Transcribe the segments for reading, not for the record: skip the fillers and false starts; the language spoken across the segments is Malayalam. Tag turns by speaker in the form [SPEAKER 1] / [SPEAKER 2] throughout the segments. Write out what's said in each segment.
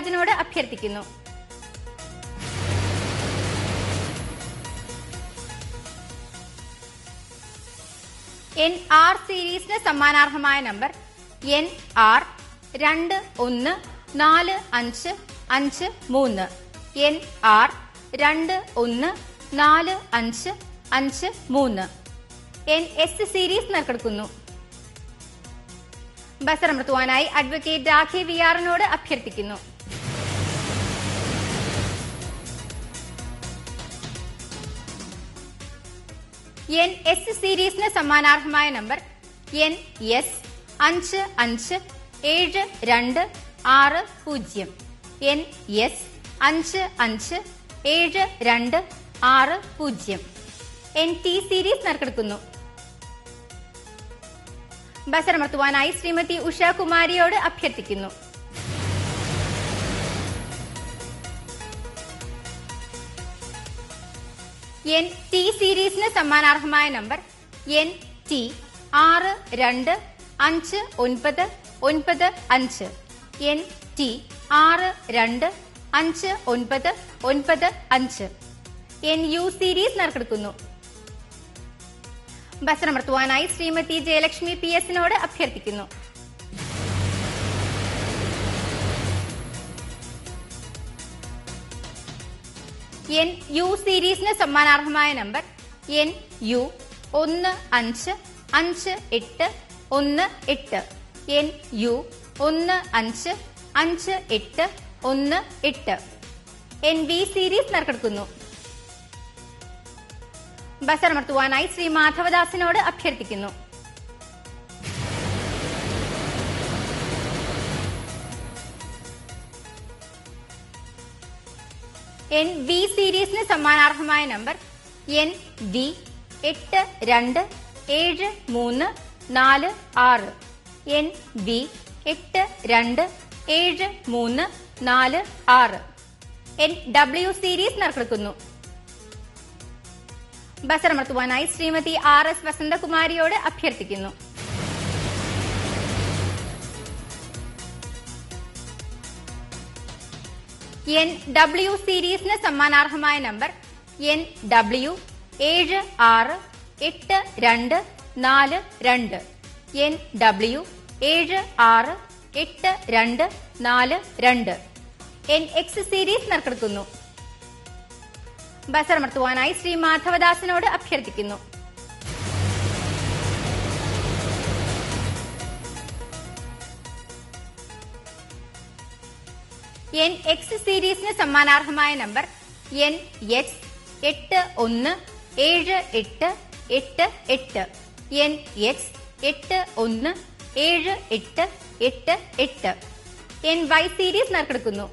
[SPEAKER 1] ബാബുരാജിനോട് അഭ്യർത്ഥിക്കുന്നു. NR സീരീസിന് സമ്മാനാർഹമായ number NR 214553. NR 214553. NS series നറുക്കെടുക്കുന്നു. ബസറമർത്തുവാനായി അഡ്വക്കേറ്റ് രാഖി വിആറിനോട് അഭ്യർത്ഥിക്കുന്നു. NS സീരീസിന് സമ്മാനാർഹമായ number NS 557260. NS 557260. NT series നറുക്കെടുക്കുന്നു. ബസറമർത്തുവാനായി ശ്രീമതി ഉഷാകുമാരിയോട് അഭ്യർത്ഥിക്കുന്നു. NT സീരീസിന് സമ്മാനാർഹമായ number NT 625995. NT 625995. NU series നറുക്കെടുക്കുന്നു. ബസറമർത്തുവാനായി ശ്രീമതി ജയലക്ഷ്മി PS-നോട് അഭ്യർത്ഥിക്കുന്നു. NU സീരീസിന് സമ്മാനാർഹമായ number NU 155818. NU 155818. NV series നറുക്കെടുക്കുന്നു. ബസറമർത്തുവാനായി ശ്രീ മാധവദാസിനോട് അഭ്യർത്ഥിക്കുന്നു. NV സീരീസിന് സമ്മാനാർഹമായ number NV 827346. NV 827346. NW series നറുക്കെടുക്കുന്നു. ബസറമർത്തുവാനായി ശ്രീമതി RS വസന്തകുമാരിയോട് അഭ്യർത്ഥിക്കുന്നു. NW സീരീസിന് സമ്മാനാർഹമായ number NW 768242. NW 768242. NX series നറുക്കെടുക്കുന്നു. ബസറമർത്തുവാനായി ശ്രീ മാധവദാസിനോട് അഭ്യർത്ഥിക്കുന്നു. NX സീരീസിന് സമ്മാനാർഹമായ number NX 817888. NX 817888. NY series നറുക്കെടുക്കുന്നു.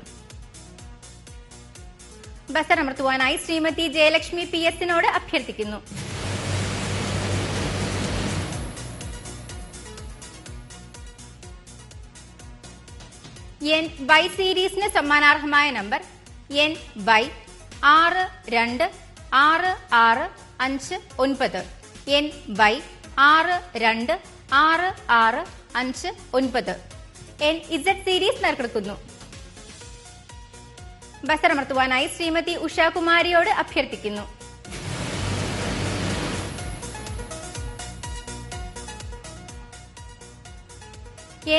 [SPEAKER 1] ബസറമർത്തുവാനായി ശ്രീമതി ജയലക്ഷ്മി PS-നോട് അഭ്യർത്ഥിക്കുന്നു. NY സീരീസിന് സമ്മാനാർഹമായ number NY 626659. NY 626659. NZ series നറുക്കെടുക്കുന്നു. ബസറമർത്തുവാനായി ശ്രീമതി ഉഷാകുമാരിയോട് അഭ്യർത്ഥിക്കുന്നു.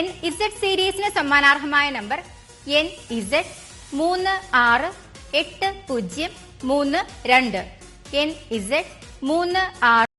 [SPEAKER 1] NZ സീരീസിന് സമ്മാനാർഹമായ നമ്പർ NZ 368032. NZ 36